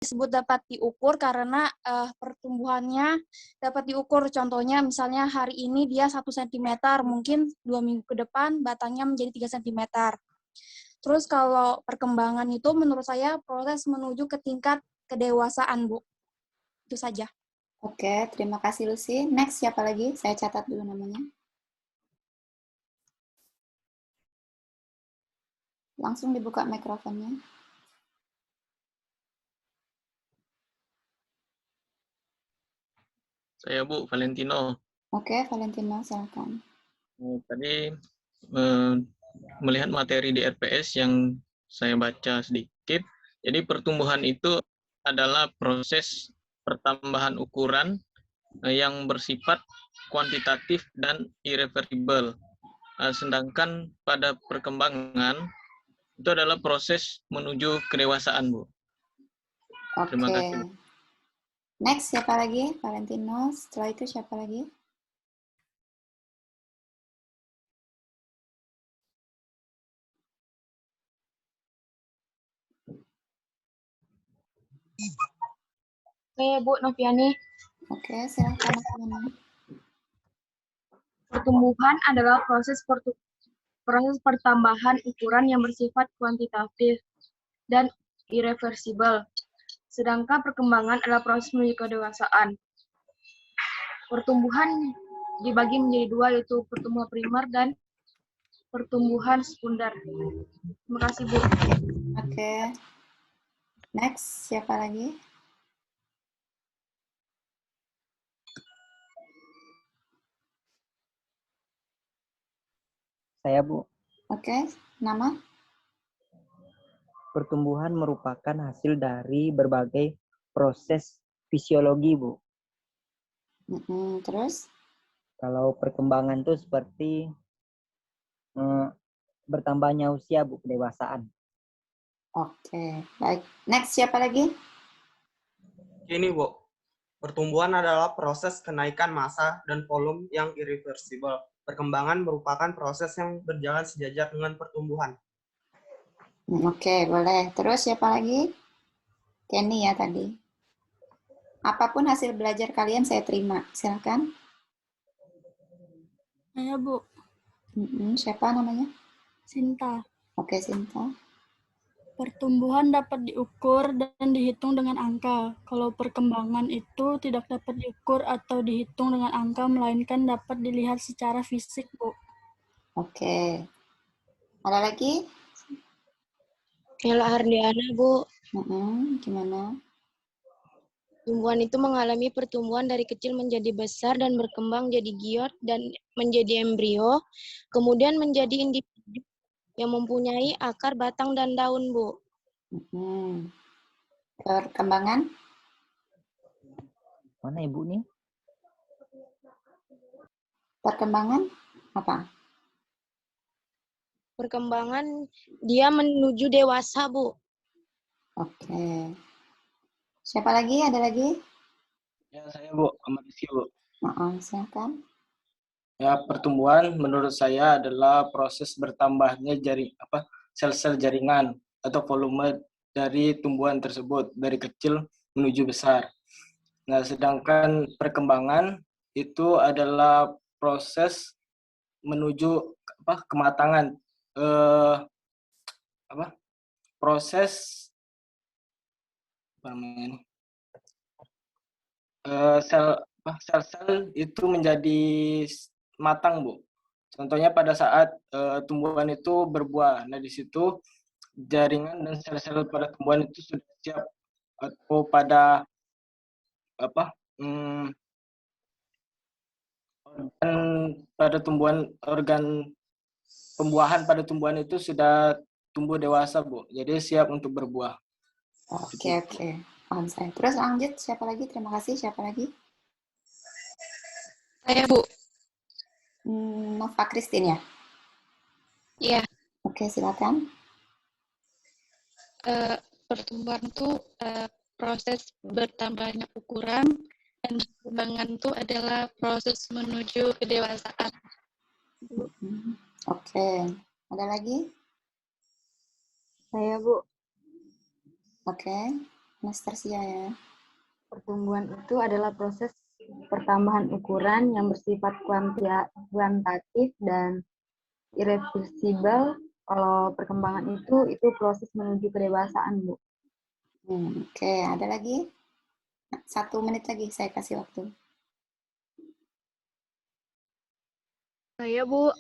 disebut dapat diukur karena pertumbuhannya dapat diukur. Contohnya misalnya hari ini dia 1 cm, mungkin 2 minggu ke depan batangnya menjadi 3 cm. Terus kalau perkembangan itu menurut saya proses menuju ke tingkat kedewasaan, Bu. Itu saja. Oke, terima kasih Lucy. Next, siapa lagi? Saya catat dulu namanya. Langsung dibuka mikrofonnya. Saya Bu, Valentino. Oke, Valentino, silakan. Tadi melihat materi di RPS yang saya baca sedikit, jadi pertumbuhan itu adalah proses pertambahan ukuran yang bersifat kuantitatif dan irreversibel. Sedangkan pada perkembangan itu adalah proses menuju kedewasaan, Bu. Terima kasih, Bu. Next, siapa lagi? Valentino. Setelah itu siapa lagi? Saya Bu Noviani. Oke, silakan Noviani. Pertumbuhan adalah proses pertambahan ukuran yang bersifat kuantitatif dan irreversibel. Sedangkan perkembangan adalah proses menuju kedewasaan. Pertumbuhan dibagi menjadi dua, yaitu pertumbuhan primer dan pertumbuhan sekunder. Terima kasih, Bu. Oke. Next, siapa lagi? Saya, Bu. Oke, nama? Pertumbuhan merupakan hasil dari berbagai proses fisiologi, Bu. Terus? Kalau perkembangan itu seperti bertambahnya usia, Bu, kedewasaan. Oke, baik. Next, siapa lagi? Ini, Bu. Pertumbuhan adalah proses kenaikan massa dan volume yang irreversibel. Perkembangan merupakan proses yang berjalan sejajar dengan pertumbuhan. Oke, boleh. Terus siapa lagi? Kenny ya tadi. Apapun hasil belajar kalian saya terima. Silakan. Saya, Bu. Siapa namanya? Sinta. Oke, Sinta. Pertumbuhan dapat diukur dan dihitung dengan angka. Kalau perkembangan itu tidak dapat diukur atau dihitung dengan angka, melainkan dapat dilihat secara fisik, Bu. Oke. Ada lagi? Ella Ardiana, Bu. Gimana? Tumbuhan itu mengalami pertumbuhan dari kecil menjadi besar dan berkembang jadi giot dan menjadi embrio, kemudian menjadi individu yang mempunyai akar, batang, dan daun, Bu. Perkembangan? Mana Ibu nih? Perkembangan apa? Perkembangan dia menuju dewasa, Bu. Oke. Siapa lagi? Ada lagi? Ya, saya Bu, Ahmad Rizky, Bu. Silakan. Ya, pertumbuhan menurut saya adalah proses bertambahnya sel-sel jaringan atau volume dari tumbuhan tersebut dari kecil menuju besar. Nah, sedangkan perkembangan itu adalah proses menuju kematangan, proses sel-sel itu menjadi matang, Bu. Contohnya pada saat tumbuhan itu berbuah. Nah, di situ jaringan dan sel-sel pada tumbuhan itu sudah siap, atau pada organ pembuahan pada tumbuhan itu sudah tumbuh dewasa, Bu. Jadi siap untuk berbuah. Oke. Paham saya. Terus lanjut, siapa lagi? Terima kasih. Siapa lagi? Saya, Bu. Nova Christine ya? Iya. Oke, silakan. Pertumbuhan itu proses bertambahnya ukuran, dan perkembangan itu adalah proses menuju kedewasaan. Oke. Ada lagi? Saya, Bu. Oke. Anastasia ya. Pertumbuhan itu adalah proses pertambahan ukuran yang bersifat kuantitatif dan irreversibel. Kalau perkembangan itu proses menuju kedewasaan, Bu. Oke, ada lagi? 1 menit lagi saya kasih waktu. Saya, Bu.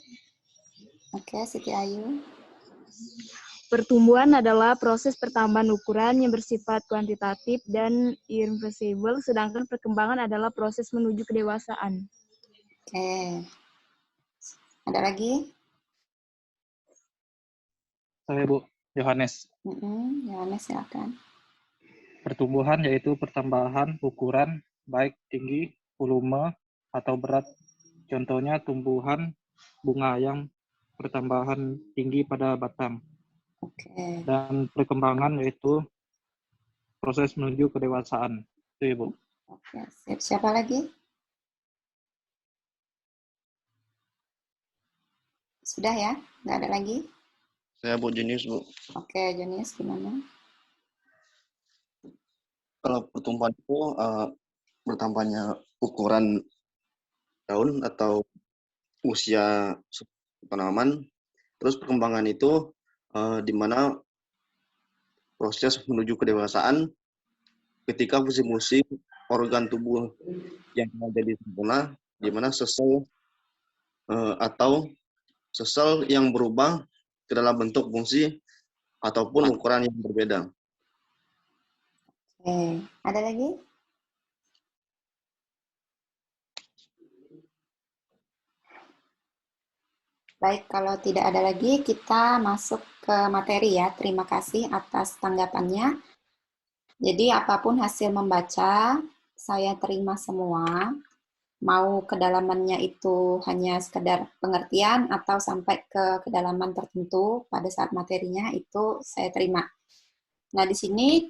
Oke, Siti Ayu. Pertumbuhan adalah proses pertambahan ukuran yang bersifat kuantitatif dan irreversibel, sedangkan perkembangan adalah proses menuju kedewasaan. Oke. Ada lagi? Saya, Bu. Yohanes. Yohanes, silakan. Pertumbuhan yaitu pertambahan ukuran baik tinggi, volume, atau berat. Contohnya tumbuhan bunga yang pertambahan tinggi pada batang. Oke. Dan perkembangan yaitu proses menuju kedewasaan. Itu, Ibu. Oke, siapa lagi? Sudah ya? Nggak ada lagi? Saya, Bu, Junius, Bu. Oke, Junius, gimana? Kalau pertumbuhan itu bertambahnya ukuran daun atau usia tanaman, terus perkembangan itu di mana proses menuju kedewasaan ketika fungsi-fungsi organ tubuh yang menjadi sempurna, di mana sel atau sel yang berubah ke dalam bentuk fungsi ataupun ukuran yang berbeda. Oke, ada lagi? Baik, kalau tidak ada lagi, kita masuk ke materi ya. Terima kasih atas tanggapannya. Jadi, apapun hasil membaca, saya terima semua. Mau kedalamannya itu hanya sekedar pengertian atau sampai ke kedalaman tertentu pada saat materinya, itu saya terima. Nah, di sini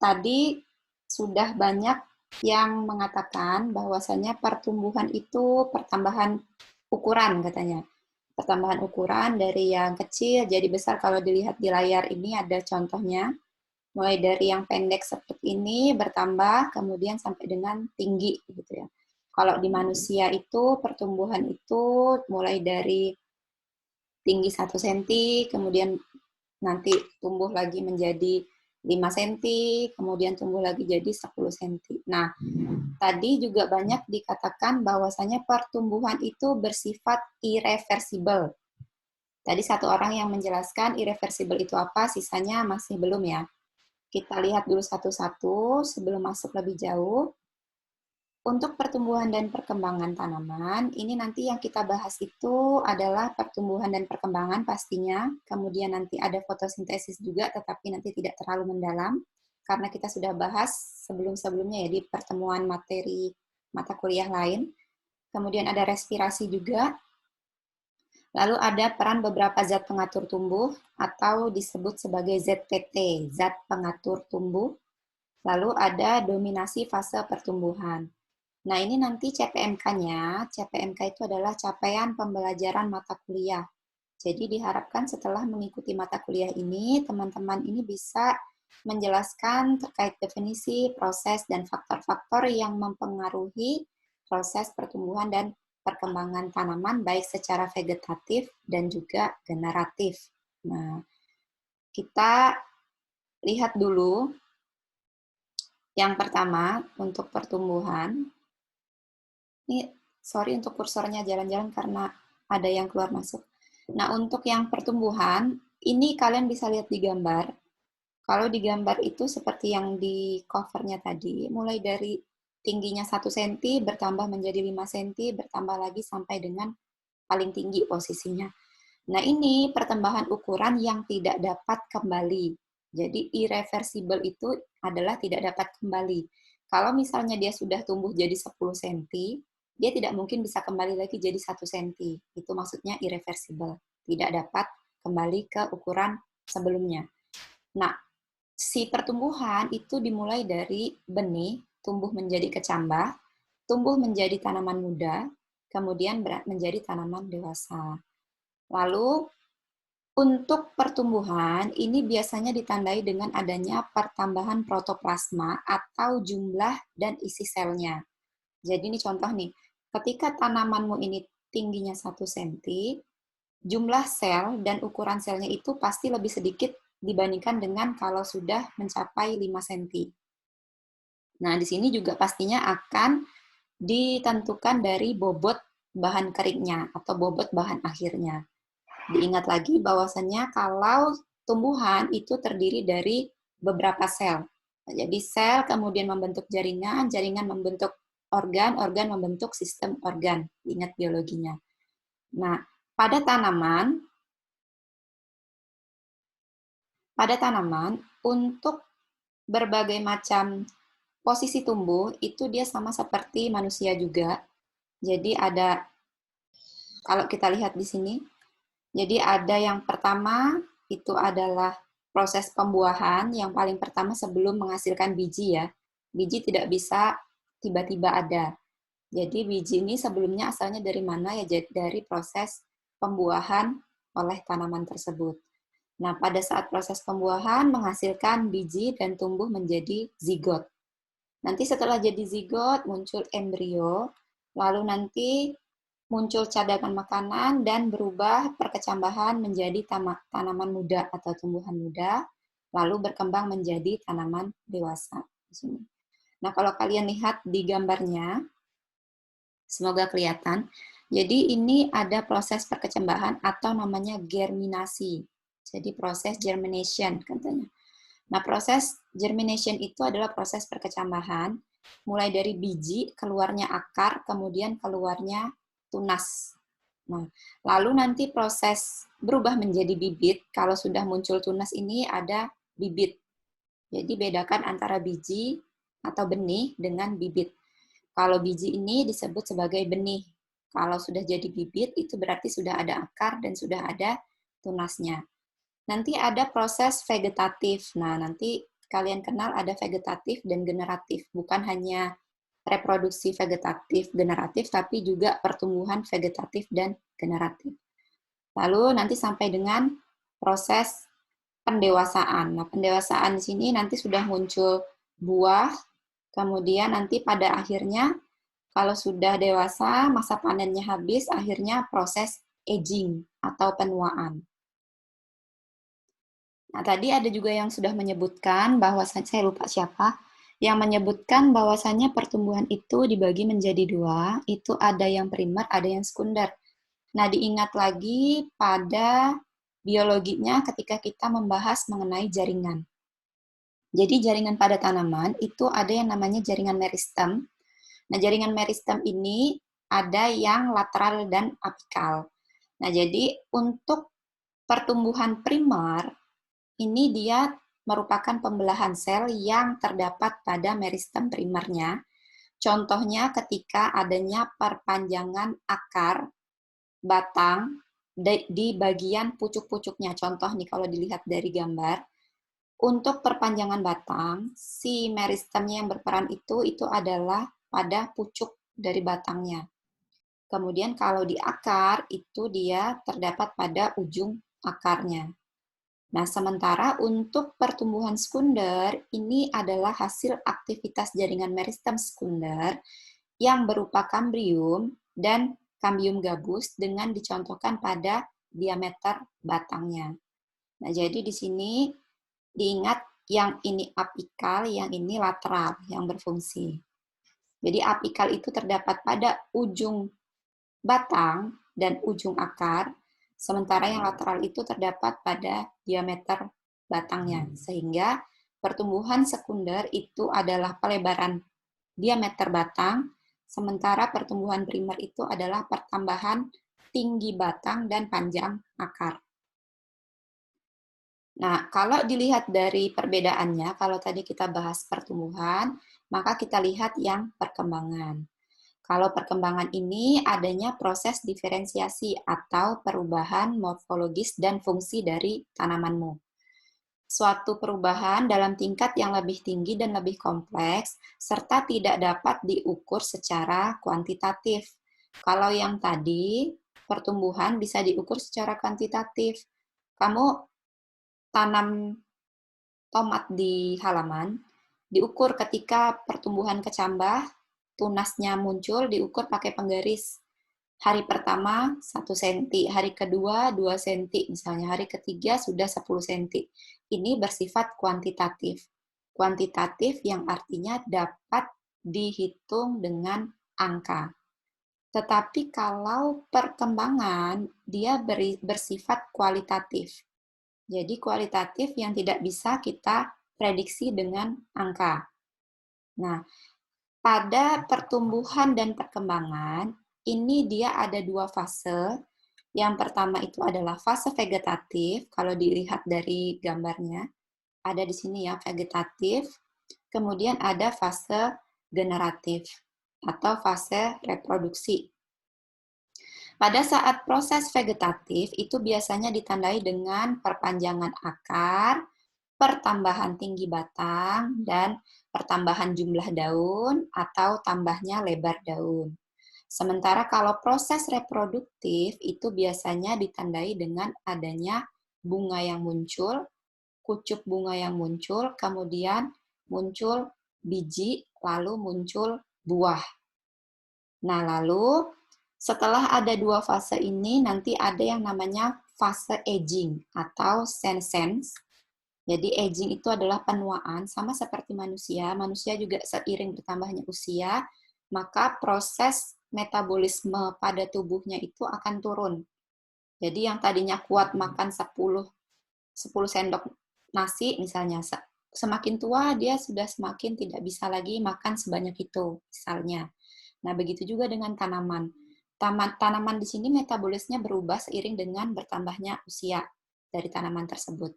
tadi sudah banyak yang mengatakan bahwasannya pertumbuhan itu pertambahan ukuran katanya. Pertambahan ukuran dari yang kecil jadi besar. Kalau dilihat di layar ini ada contohnya. Mulai dari yang pendek seperti ini bertambah, kemudian sampai dengan tinggi gitu ya. Kalau di manusia itu pertumbuhan itu mulai dari tinggi 1 cm, kemudian nanti tumbuh lagi menjadi 5 cm, kemudian tumbuh lagi jadi 10 cm. Nah, tadi juga banyak dikatakan bahwasanya pertumbuhan itu bersifat irreversibel. Tadi satu orang yang menjelaskan irreversibel itu apa, sisanya masih belum ya. Kita lihat dulu satu-satu sebelum masuk lebih jauh. Untuk pertumbuhan dan perkembangan tanaman, ini nanti yang kita bahas itu adalah pertumbuhan dan perkembangan pastinya. Kemudian nanti ada fotosintesis juga, tetapi nanti tidak terlalu mendalam. Karena kita sudah bahas sebelum-sebelumnya ya di pertemuan materi mata kuliah lain. Kemudian ada respirasi juga. Lalu ada peran beberapa zat pengatur tumbuh atau disebut sebagai ZPT, zat pengatur tumbuh. Lalu ada dominasi fase pertumbuhan. Nah, ini nanti CPMK-nya. CPMK itu adalah capaian pembelajaran mata kuliah. Jadi diharapkan setelah mengikuti mata kuliah ini, teman-teman ini bisa menjelaskan terkait definisi, proses, dan faktor-faktor yang mempengaruhi proses pertumbuhan dan perkembangan tanaman, baik secara vegetatif dan juga generatif. Nah, kita lihat dulu yang pertama untuk pertumbuhan. Ini, sorry untuk kursornya jalan-jalan karena ada yang keluar masuk. Nah, untuk yang pertumbuhan, ini kalian bisa lihat di gambar. Kalau di gambar itu seperti yang di covernya tadi, mulai dari tingginya 1 cm, bertambah menjadi 5 cm, bertambah lagi sampai dengan paling tinggi posisinya. Nah, ini pertambahan ukuran yang tidak dapat kembali. Jadi, irreversibel itu adalah tidak dapat kembali. Kalau misalnya dia sudah tumbuh jadi 10 cm, dia tidak mungkin bisa kembali lagi jadi 1 cm. Itu maksudnya irreversible. Tidak dapat kembali ke ukuran sebelumnya. Nah, si pertumbuhan itu dimulai dari benih, tumbuh menjadi kecambah, tumbuh menjadi tanaman muda, kemudian menjadi tanaman dewasa. Lalu, Untuk pertumbuhan, ini biasanya ditandai dengan adanya pertambahan protoplasma atau jumlah dan isi selnya. Jadi ini contoh nih, ketika tanamanmu ini tingginya 1 cm, jumlah sel dan ukuran selnya itu pasti lebih sedikit dibandingkan dengan kalau sudah mencapai 5 cm. Nah, di sini juga pastinya akan ditentukan dari bobot bahan keringnya atau bobot bahan akhirnya. Diingat lagi bahwasannya kalau tumbuhan itu terdiri dari beberapa sel. Jadi sel kemudian membentuk jaringan, jaringan membentuk organ, organ membentuk sistem organ. Ingat biologinya. Nah, pada tanaman untuk berbagai macam posisi tumbuh itu dia sama seperti manusia juga. Jadi ada, kalau kita lihat di sini, jadi ada yang pertama itu adalah proses pembuahan, yang paling pertama sebelum menghasilkan biji ya. Biji tidak bisa tiba-tiba ada. Jadi biji ini sebelumnya asalnya dari mana ya? Dari proses pembuahan oleh tanaman tersebut. Nah, pada saat proses pembuahan menghasilkan biji dan tumbuh menjadi zigot. Nanti setelah jadi zigot muncul embrio, lalu nanti muncul cadangan makanan dan berubah perkecambahan menjadi tanaman muda atau tumbuhan muda, lalu berkembang menjadi tanaman dewasa. Nah, kalau kalian lihat di gambarnya, semoga kelihatan. Jadi ini ada proses perkecambahan atau namanya germinasi. Jadi proses germination katanya. Nah, proses germination itu adalah proses perkecambahan, mulai dari biji, keluarnya akar, kemudian keluarnya tunas. Nah, lalu nanti proses berubah menjadi bibit. Kalau sudah muncul tunas ini ada bibit. Jadi bedakan antara biji atau benih dengan bibit. Kalau biji ini disebut sebagai benih. Kalau sudah jadi bibit itu berarti sudah ada akar dan sudah ada tunasnya. Nanti ada proses vegetatif. Nah, nanti kalian kenal ada vegetatif dan generatif. Bukan hanya reproduksi vegetatif, generatif, tapi juga pertumbuhan vegetatif dan generatif. Lalu nanti sampai dengan proses pendewasaan. Nah, pendewasaan di sini nanti sudah muncul buah, kemudian nanti pada akhirnya kalau sudah dewasa, masa panennya habis, akhirnya proses aging atau penuaan. Nah, tadi ada juga yang sudah menyebutkan bahwa saya lupa siapa, yang menyebutkan bahwasannya pertumbuhan itu dibagi menjadi 2, itu ada yang primer, ada yang sekunder. Nah, diingat lagi pada biologinya ketika kita membahas mengenai jaringan. Jadi jaringan pada tanaman itu ada yang namanya jaringan meristem. Nah, jaringan meristem ini ada yang lateral dan apikal. Nah, jadi untuk pertumbuhan primer, ini dia merupakan pembelahan sel yang terdapat pada meristem primernya. Contohnya ketika adanya perpanjangan akar batang di bagian pucuk-pucuknya. Contoh nih kalau dilihat dari gambar, untuk perpanjangan batang, si meristemnya yang berperan itu adalah pada pucuk dari batangnya. Kemudian kalau di akar, itu dia terdapat pada ujung akarnya. Nah, sementara untuk pertumbuhan sekunder, ini adalah hasil aktivitas jaringan meristem sekunder yang berupa kambrium dan kambium gabus dengan dicontohkan pada diameter batangnya. Nah, jadi di sini diingat yang ini apikal, yang ini lateral, yang berfungsi. Jadi apikal itu terdapat pada ujung batang dan ujung akar, sementara yang lateral itu terdapat pada diameter batangnya. Sehingga pertumbuhan sekunder itu adalah pelebaran diameter batang, sementara pertumbuhan primer itu adalah pertambahan tinggi batang dan panjang akar. Nah, kalau dilihat dari perbedaannya, kalau tadi kita bahas pertumbuhan, maka kita lihat yang perkembangan. Kalau perkembangan ini adanya proses diferensiasi atau perubahan morfologis dan fungsi dari tanamanmu. Suatu perubahan dalam tingkat yang lebih tinggi dan lebih kompleks, serta tidak dapat diukur secara kuantitatif. Kalau yang tadi, pertumbuhan bisa diukur secara kuantitatif. kamu tanam tomat di halaman, diukur ketika pertumbuhan kecambah, tunasnya muncul, diukur pakai penggaris. Hari pertama 1 cm, hari kedua 2 cm, misalnya hari ketiga sudah 10 cm. Ini bersifat kuantitatif. Kuantitatif yang artinya dapat dihitung dengan angka. Tetapi kalau perkembangan, dia bersifat kualitatif. Jadi kualitatif yang tidak bisa kita prediksi dengan angka. Nah, pada pertumbuhan dan perkembangan, ini dia ada 2 fase. Yang pertama itu adalah fase vegetatif, kalau dilihat dari gambarnya. Ada di sini ya, vegetatif. Kemudian ada fase generatif atau fase reproduksi. Pada saat proses vegetatif itu biasanya ditandai dengan perpanjangan akar, pertambahan tinggi batang, dan pertambahan jumlah daun atau tambahnya lebar daun. Sementara kalau proses reproduktif itu biasanya ditandai dengan adanya bunga yang muncul, kucup bunga yang muncul, kemudian muncul biji, lalu muncul buah. Nah, lalu setelah ada 2 fase ini, nanti ada yang namanya fase aging atau senescence. Jadi aging itu adalah penuaan, sama seperti manusia. Manusia juga seiring bertambahnya usia, maka proses metabolisme pada tubuhnya itu akan turun. Jadi yang tadinya kuat makan 10 sendok nasi misalnya, semakin tua dia sudah semakin tidak bisa lagi makan sebanyak itu, misalnya. Nah, begitu juga dengan tanaman. Tanaman di sini metabolisnya berubah seiring dengan bertambahnya usia dari tanaman tersebut.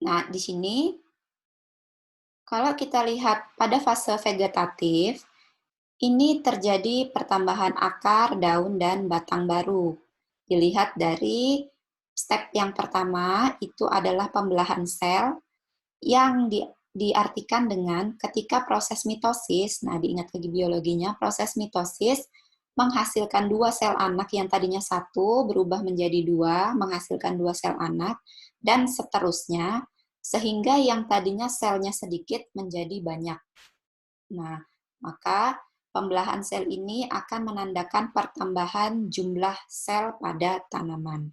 Nah, di sini kalau kita lihat pada fase vegetatif, ini terjadi pertambahan akar, daun, dan batang baru. Dilihat dari step yang pertama itu adalah pembelahan sel yang diartikan dengan ketika proses mitosis, nah diingat lagi biologinya, proses mitosis menghasilkan 2 sel anak yang tadinya 1 berubah menjadi 2, menghasilkan 2 sel anak, dan seterusnya, sehingga yang tadinya selnya sedikit menjadi banyak. Nah, maka pembelahan sel ini akan menandakan pertambahan jumlah sel pada tanaman.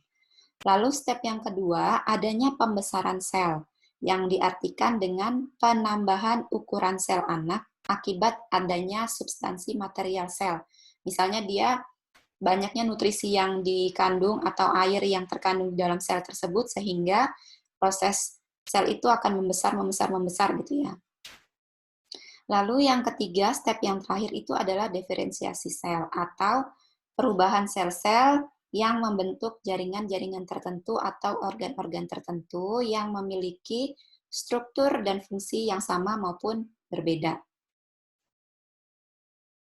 Lalu step yang kedua, adanya pembesaran sel, yang diartikan dengan penambahan ukuran sel anak akibat adanya substansi material sel. Misalnya dia banyaknya nutrisi yang dikandung atau air yang terkandung di dalam sel tersebut sehingga proses sel itu akan membesar gitu ya. Lalu yang ketiga, step yang terakhir itu adalah diferensiasi sel atau perubahan sel-sel yang membentuk jaringan-jaringan tertentu atau organ-organ tertentu yang memiliki struktur dan fungsi yang sama maupun berbeda.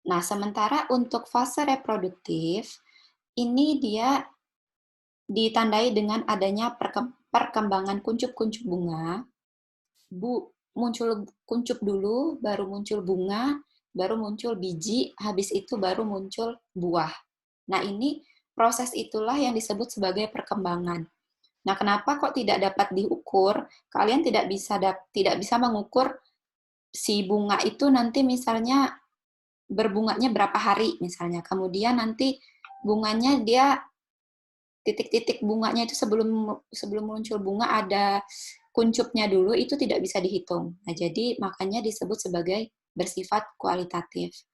Nah, sementara untuk fase reproduktif, ini dia ditandai dengan adanya perkembangan kuncup-kuncup bunga. Muncul kuncup dulu, baru muncul bunga, baru muncul biji, habis itu baru muncul buah. Nah, ini proses itulah yang disebut sebagai perkembangan. Nah, kenapa kok tidak dapat diukur? Kalian tidak bisa mengukur si bunga itu nanti misalnya berbunganya berapa hari misalnya. Kemudian nanti bunganya dia titik-titik bunganya itu sebelum muncul bunga ada kuncupnya dulu, itu tidak bisa dihitung. Nah, jadi makanya disebut sebagai bersifat kualitatif.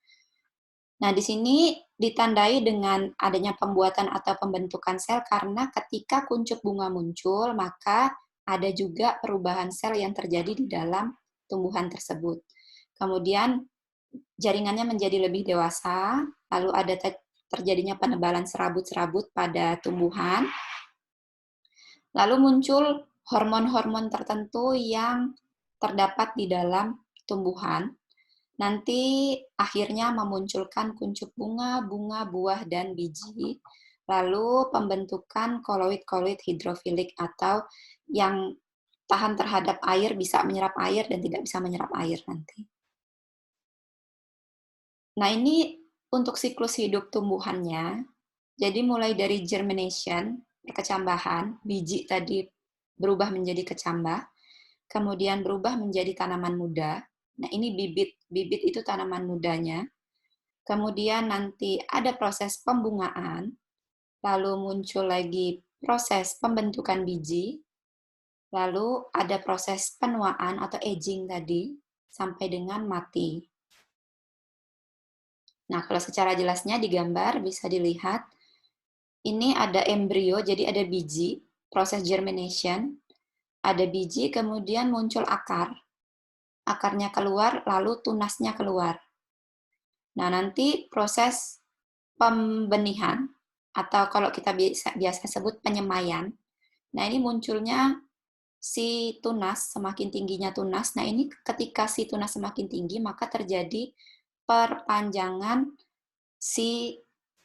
Nah, di sini ditandai dengan adanya pembuatan atau pembentukan sel karena ketika kuncup bunga muncul, maka ada juga perubahan sel yang terjadi di dalam tumbuhan tersebut. Kemudian jaringannya menjadi lebih dewasa, lalu ada terjadinya penebalan serabut-serabut pada tumbuhan, lalu muncul hormon-hormon tertentu yang terdapat di dalam tumbuhan. Nanti akhirnya memunculkan kuncup bunga, buah, dan biji. Lalu pembentukan koloid-koloid hidrofilik atau yang tahan terhadap air, bisa menyerap air dan tidak bisa menyerap air nanti. Nah, ini untuk siklus hidup tumbuhannya. Jadi mulai dari germination, kecambahan, biji tadi berubah menjadi kecambah, kemudian berubah menjadi tanaman muda. Nah, ini bibit. Bibit itu tanaman mudanya. Kemudian nanti ada proses pembungaan, lalu muncul lagi proses pembentukan biji, lalu ada proses penuaan atau aging tadi, sampai dengan mati. Nah, kalau secara jelasnya di gambar bisa dilihat, ini ada embrio, jadi ada biji, proses germination, ada biji, kemudian muncul akar. Akarnya keluar, lalu tunasnya keluar. Nah, nanti proses pembenihan, atau kalau kita biasa sebut penyemaian. Nah, ini munculnya si tunas, semakin tingginya tunas. Nah, ini ketika si tunas semakin tinggi, maka terjadi perpanjangan si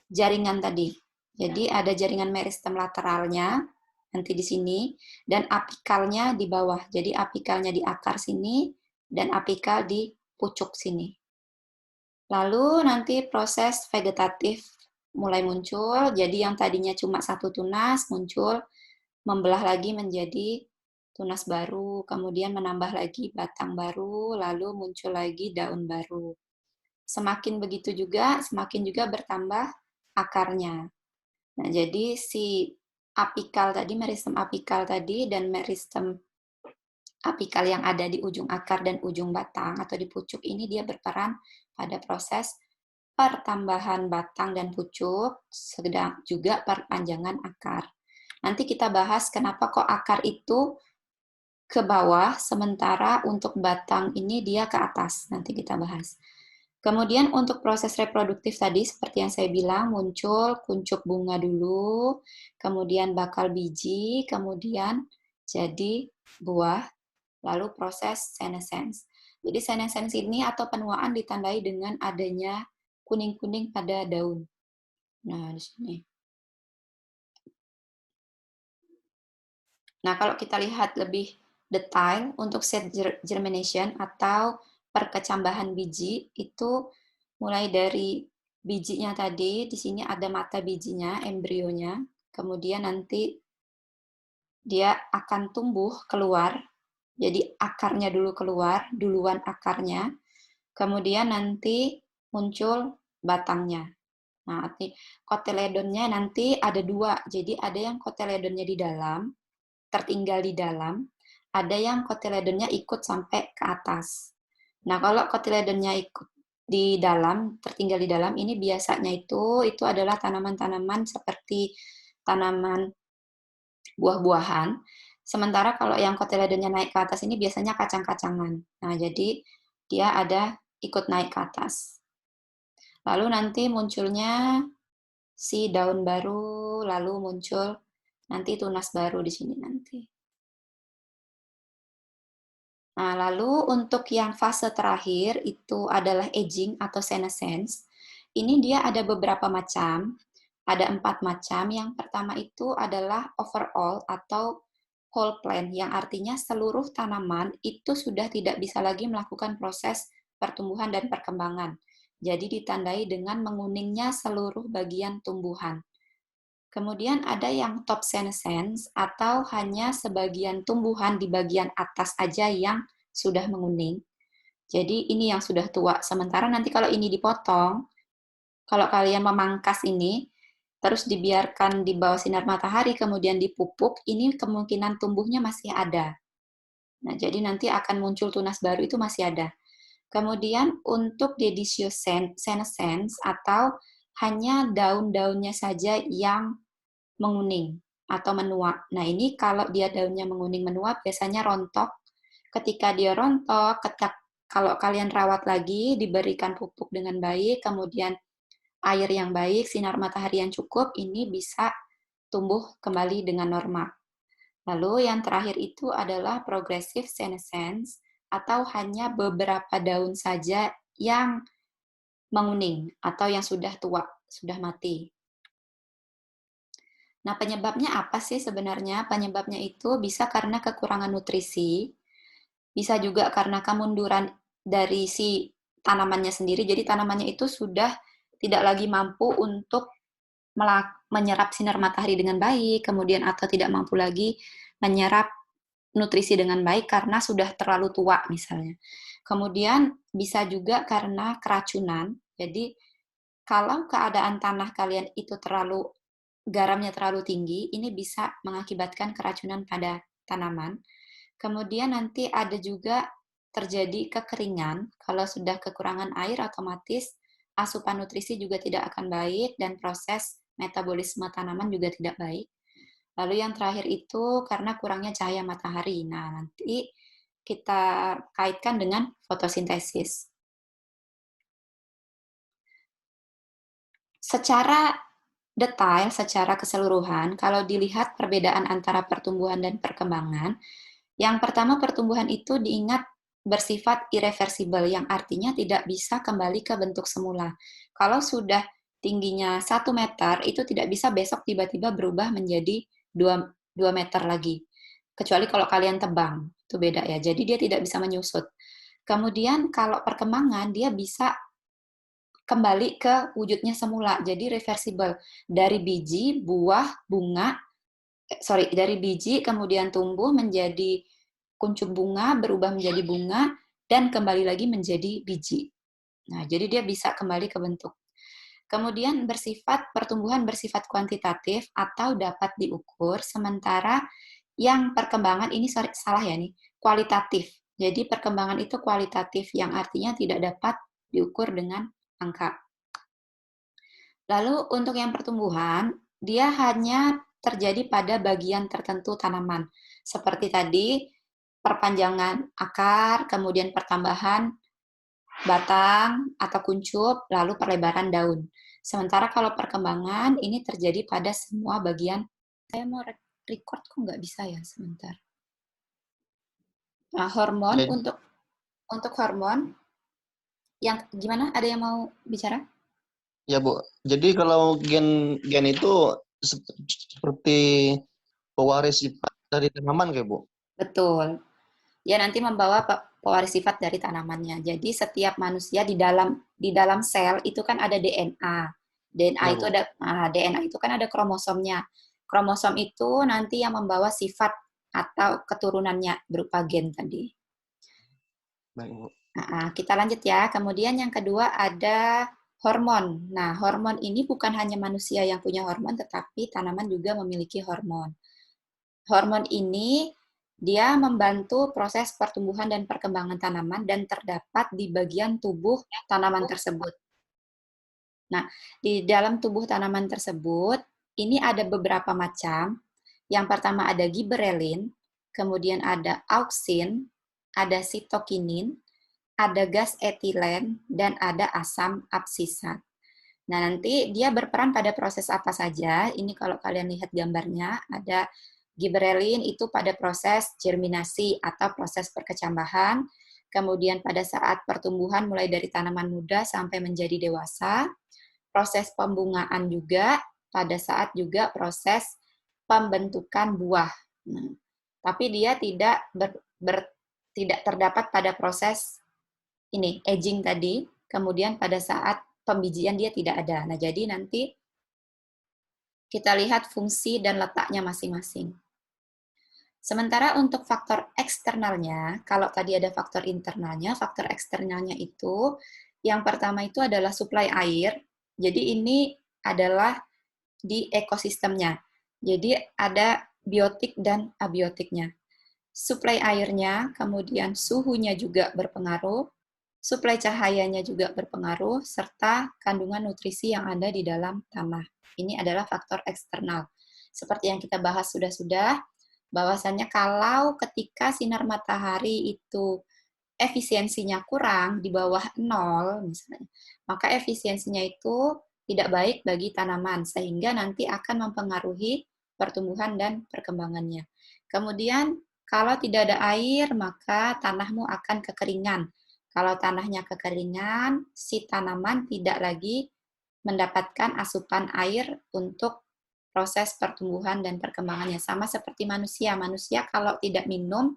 jaringan tadi. Jadi ada jaringan meristem lateralnya, nanti di sini, dan apikalnya di bawah. Jadi apikalnya di akar sini, dan apikal di pucuk sini. Lalu nanti proses vegetatif mulai muncul, jadi yang tadinya cuma satu tunas muncul, membelah lagi menjadi tunas baru, kemudian menambah lagi batang baru, lalu muncul lagi daun baru. Semakin begitu juga, semakin juga bertambah akarnya. Nah, jadi si apikal tadi, meristem apikal tadi, dan meristem apikal yang ada di ujung akar dan ujung batang atau di pucuk ini dia berperan pada proses pertambahan batang dan pucuk, sedang juga perpanjangan akar. Nanti kita bahas kenapa kok akar itu ke bawah, sementara untuk batang ini dia ke atas. Nanti kita bahas. Kemudian untuk proses reproduktif tadi, seperti yang saya bilang, muncul kuncup bunga dulu, kemudian bakal biji, kemudian jadi buah, lalu proses senescence. Jadi senescence ini atau penuaan ditandai dengan adanya kuning-kuning pada daun. Nah, di sini. Nah, kalau kita lihat lebih detail untuk set germination atau perkecambahan biji, itu mulai dari bijinya tadi, di sini ada mata bijinya, embrionya, kemudian nanti dia akan tumbuh keluar, jadi akarnya dulu keluar, duluan akarnya, kemudian nanti muncul batangnya. Nah, kotyledonnya nanti ada dua, jadi ada yang kotyledonnya di dalam, tertinggal di dalam, ada yang kotyledonnya ikut sampai ke atas. Nah, kalau kotyledonnya ikut di dalam, tertinggal di dalam, ini biasanya itu adalah tanaman-tanaman seperti tanaman buah-buahan. Sementara kalau yang kotyledonnya naik ke atas ini biasanya kacang-kacangan. Nah, jadi dia ada ikut naik ke atas. Lalu nanti munculnya si daun baru, lalu muncul nanti tunas baru di sini nanti. Nah, lalu untuk yang fase terakhir itu adalah aging atau senescence. Ini dia ada beberapa macam, ada 4 macam. Yang pertama itu adalah overall atau whole plant, yang artinya seluruh tanaman itu sudah tidak bisa lagi melakukan proses pertumbuhan dan perkembangan. Jadi ditandai dengan menguningnya seluruh bagian tumbuhan. Kemudian ada yang top senescence atau hanya sebagian tumbuhan di bagian atas aja yang sudah menguning. Jadi ini yang sudah tua. Sementara nanti kalau ini dipotong, kalau kalian memangkas ini, terus dibiarkan di bawah sinar matahari, kemudian dipupuk, ini kemungkinan tumbuhnya masih ada. Nah, jadi nanti akan muncul tunas baru itu masih ada. Kemudian untuk Dedicosenescence atau hanya daun-daunnya saja yang menguning atau menua. Nah, ini kalau dia daunnya menguning menua biasanya rontok. Ketika dia rontok, kalau kalian rawat lagi, diberikan pupuk dengan baik, kemudian air yang baik, sinar matahari yang cukup, ini bisa tumbuh kembali dengan normal. Lalu yang terakhir itu adalah progressive senescence atau hanya beberapa daun saja yang menguning atau yang sudah tua, sudah mati. Nah, penyebabnya apa sih sebenarnya? Penyebabnya itu bisa karena kekurangan nutrisi, bisa juga karena kemunduran dari si tanamannya sendiri. Jadi tanamannya itu sudah tidak lagi mampu untuk menyerap sinar matahari dengan baik, kemudian atau tidak mampu lagi menyerap nutrisi dengan baik karena sudah terlalu tua misalnya. Kemudian bisa juga karena keracunan. Jadi kalau keadaan tanah kalian itu garamnya terlalu tinggi, ini bisa mengakibatkan keracunan pada tanaman. Kemudian nanti ada juga terjadi kekeringan. Kalau sudah kekurangan air, otomatis asupan nutrisi juga tidak akan baik dan proses metabolisme tanaman juga tidak baik. Lalu yang terakhir itu karena kurangnya cahaya matahari. Nah, nanti kita kaitkan dengan fotosintesis. Secara detail, secara keseluruhan, kalau dilihat perbedaan antara pertumbuhan dan perkembangan, yang pertama pertumbuhan itu diingat bersifat irreversibel, yang artinya tidak bisa kembali ke bentuk semula. Kalau sudah tingginya 1 meter, itu tidak bisa besok tiba-tiba berubah menjadi 2 meter lagi. Kecuali kalau kalian tebang, itu beda ya. Jadi dia tidak bisa menyusut. Kemudian kalau perkembangan, dia bisa kembali ke wujudnya semula, jadi reversible. Dari biji, buah, bunga, dari biji kemudian tumbuh menjadi kuncup bunga, berubah menjadi bunga, dan kembali lagi menjadi biji. Nah, jadi dia bisa kembali ke bentuk. Kemudian pertumbuhan bersifat kuantitatif atau dapat diukur, sementara yang perkembangan ini salah ya nih, kualitatif. Jadi perkembangan itu kualitatif, yang artinya tidak dapat diukur dengan angka. Lalu untuk yang pertumbuhan, dia hanya terjadi pada bagian tertentu tanaman. Seperti tadi, perpanjangan akar, kemudian pertambahan batang atau kuncup, lalu perlebaran daun. Sementara kalau perkembangan, ini terjadi pada semua bagian. Saya mau record kok nggak bisa ya, sebentar. Nah, hormon, untuk hormon, yang gimana? Ada yang mau bicara? Ya, Bu. Jadi kalau gen itu seperti pewaris sifat dari tanaman kayak, Bu? Betul. Dia nanti membawa pewaris sifat dari tanamannya. Jadi setiap manusia di dalam sel itu kan ada DNA. DNA Ya, itu Bu. DNA itu kan ada kromosomnya. Kromosom itu nanti yang membawa sifat atau keturunannya berupa gen tadi. Baik, Bu. Nah, kita lanjut ya. Kemudian yang kedua ada hormon. Nah, hormon ini bukan hanya manusia yang punya hormon, tetapi tanaman juga memiliki hormon. Hormon ini dia membantu proses pertumbuhan dan perkembangan tanaman dan terdapat di bagian tubuh tanaman tersebut. Nah, di dalam tubuh tanaman tersebut, ini ada beberapa macam. Yang pertama ada giberelin, kemudian ada auksin, ada sitokinin, ada gas etilen, dan ada asam absisat. Nah, nanti dia berperan pada proses apa saja. Ini kalau kalian lihat gambarnya, ada giberelin itu pada proses germinasi atau proses perkecambahan, kemudian pada saat pertumbuhan mulai dari tanaman muda sampai menjadi dewasa, proses pembungaan juga, pada saat juga proses pembentukan buah. Nah, tapi dia tidak tidak terdapat pada proses ini aging tadi, kemudian pada saat pembijian dia tidak ada. Nah, jadi nanti kita lihat fungsi dan letaknya masing-masing. Sementara untuk faktor eksternalnya, kalau tadi ada faktor internalnya, faktor eksternalnya itu, yang pertama itu adalah suplai air. Jadi ini adalah di ekosistemnya. Jadi ada biotik dan abiotiknya. Suplai airnya, kemudian suhunya juga berpengaruh, suplai cahayanya juga berpengaruh, serta kandungan nutrisi yang ada di dalam tanah. Ini adalah faktor eksternal. Seperti yang kita bahas sudah-sudah, bahwasannya kalau ketika sinar matahari itu efisiensinya kurang, di bawah 0 misalnya, maka efisiensinya itu tidak baik bagi tanaman, sehingga nanti akan mempengaruhi pertumbuhan dan perkembangannya. Kemudian, kalau tidak ada air, maka tanahmu akan kekeringan. Kalau tanahnya kekeringan, si tanaman tidak lagi mendapatkan asupan air untuk proses pertumbuhan dan perkembangannya. Sama seperti manusia. Manusia kalau tidak minum,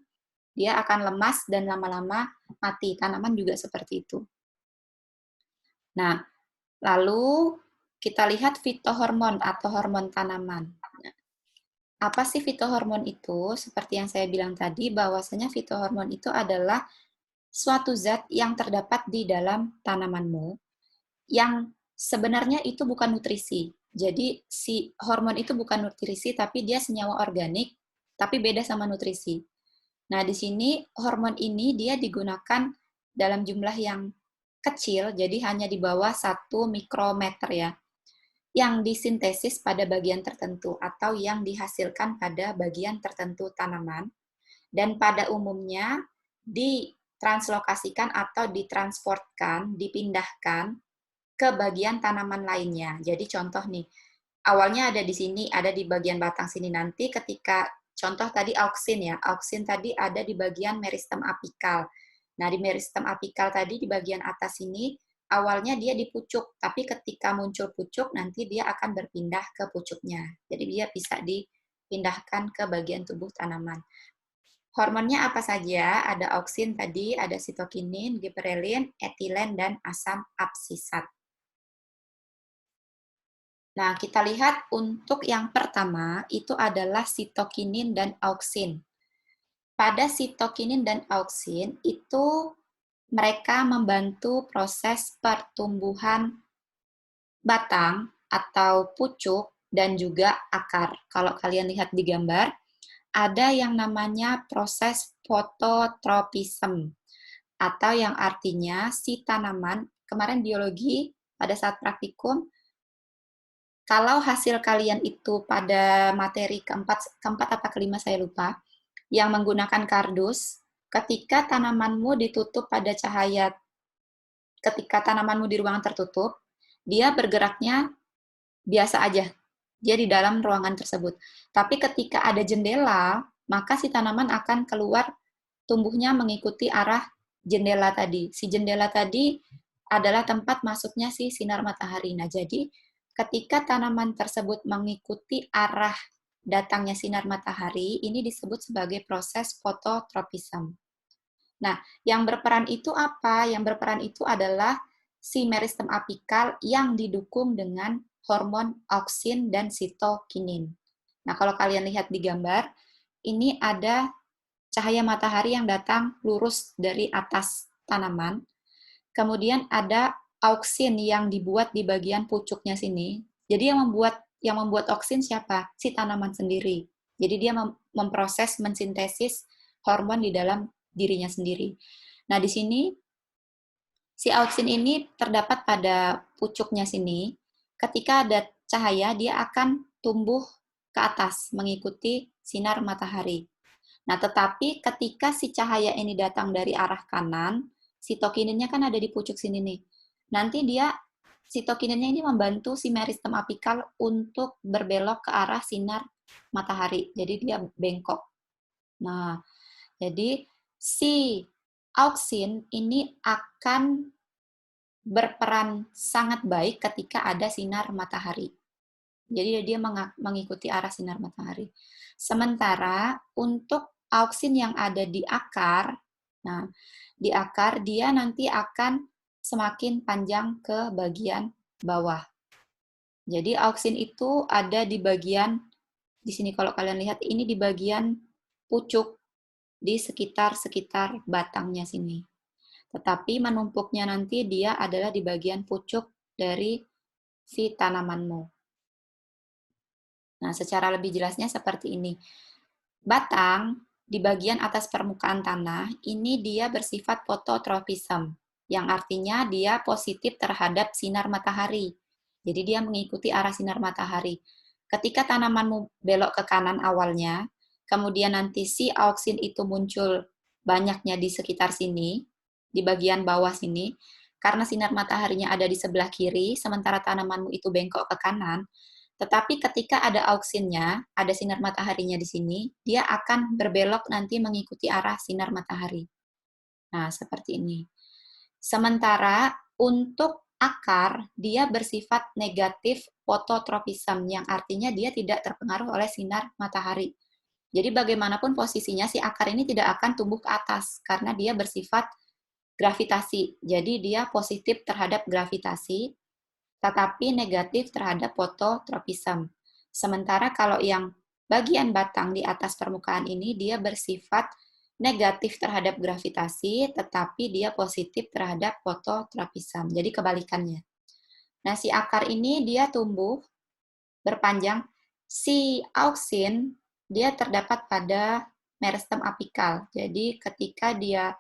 dia akan lemas dan lama-lama mati. Tanaman juga seperti itu. Nah, lalu kita lihat fitohormon atau hormon tanaman. Apa sih fitohormon itu? Seperti yang saya bilang tadi, bahwasanya fitohormon itu adalah suatu zat yang terdapat di dalam tanamanmu, yang sebenarnya itu bukan nutrisi. Jadi si hormon itu bukan nutrisi, tapi dia senyawa organik, tapi beda sama nutrisi. Nah, di sini hormon ini dia digunakan dalam jumlah yang kecil, jadi hanya di bawah 1 mikrometer ya, yang disintesis pada bagian tertentu atau yang dihasilkan pada bagian tertentu tanaman, dan pada umumnya ditranslokasikan atau ditransportkan, dipindahkan ke bagian tanaman lainnya. Jadi contoh nih, awalnya ada di sini, ada di bagian batang sini, nanti ketika contoh tadi auksin ya, auksin tadi ada di bagian meristem apikal. Nah, di meristem apikal tadi di bagian atas ini, awalnya dia di pucuk, tapi ketika muncul pucuk, nanti dia akan berpindah ke pucuknya. Jadi dia bisa dipindahkan ke bagian tubuh tanaman. Hormonnya apa saja? Ada auksin tadi, ada sitokinin, giberelin, etilen, dan asam absisat. Nah, kita lihat untuk yang pertama, itu adalah sitokinin dan auksin. Pada sitokinin dan auksin, itu mereka membantu proses pertumbuhan batang atau pucuk dan juga akar. Kalau kalian lihat di gambar, ada yang namanya proses fototropisme, atau yang artinya si tanaman, kemarin biologi pada saat praktikum, kalau hasil kalian itu pada materi keempat apa kelima saya lupa, yang menggunakan kardus, ketika tanamanmu ditutup pada cahaya, ketika tanamanmu di ruangan tertutup, dia bergeraknya biasa aja, dia di dalam ruangan tersebut. Tapi ketika ada jendela, maka si tanaman akan keluar, tumbuhnya mengikuti arah jendela tadi. Si jendela tadi adalah tempat masuknya si sinar matahari. Nah, jadi ketika tanaman tersebut mengikuti arah datangnya sinar matahari, ini disebut sebagai proses fototropisme. Nah, yang berperan itu apa? Yang berperan itu adalah si meristem apikal yang didukung dengan hormon auksin dan sitokinin. Nah, kalau kalian lihat di gambar, ini ada cahaya matahari yang datang lurus dari atas tanaman. Kemudian ada auksin yang dibuat di bagian pucuknya sini. Jadi yang membuat auksin siapa? Si tanaman sendiri. Jadi dia memproses, mensintesis hormon di dalam dirinya sendiri. Nah, di sini si auksin ini terdapat pada pucuknya sini. Ketika ada cahaya, dia akan tumbuh ke atas mengikuti sinar matahari. Nah, tetapi ketika si cahaya ini datang dari arah kanan, sitokininnya kan ada di pucuk sini nih. Nanti sitokininnya ini membantu si meristem apikal untuk berbelok ke arah sinar matahari. Jadi dia bengkok. Nah, jadi si auksin ini akan berperan sangat baik ketika ada sinar matahari. Jadi dia mengikuti arah sinar matahari. Sementara untuk auksin yang ada di akar, nah di akar dia nanti akan semakin panjang ke bagian bawah. Jadi auksin itu ada di bagian, di sini kalau kalian lihat ini di bagian pucuk, di sekitar batangnya sini. Tetapi menumpuknya nanti dia adalah di bagian pucuk dari si tanamanmu. Nah, secara lebih jelasnya seperti ini. Batang di bagian atas permukaan tanah, ini dia bersifat fototropisme, yang artinya dia positif terhadap sinar matahari. Jadi dia mengikuti arah sinar matahari. Ketika tanamanmu belok ke kanan awalnya, kemudian nanti si auksin itu muncul banyaknya di sekitar sini, di bagian bawah sini, karena sinar mataharinya ada di sebelah kiri, sementara tanamanmu itu bengkok ke kanan. Tetapi ketika ada auksinnya, ada sinar mataharinya di sini, dia akan berbelok nanti mengikuti arah sinar matahari. Nah, seperti ini. Sementara untuk akar, dia bersifat negatif fototropisme, yang artinya dia tidak terpengaruh oleh sinar matahari. Jadi bagaimanapun posisinya, si akar ini tidak akan tumbuh ke atas, karena dia bersifat gravitasi. Jadi dia positif terhadap gravitasi. tetapi negatif terhadap fototropisme. Sementara kalau yang bagian batang di atas permukaan ini, dia bersifat negatif terhadap gravitasi, tetapi dia positif terhadap fototropisme. Jadi kebalikannya. Nah, si akar ini dia tumbuh berpanjang. Si auksin, dia terdapat pada meristem apikal. Jadi ketika dia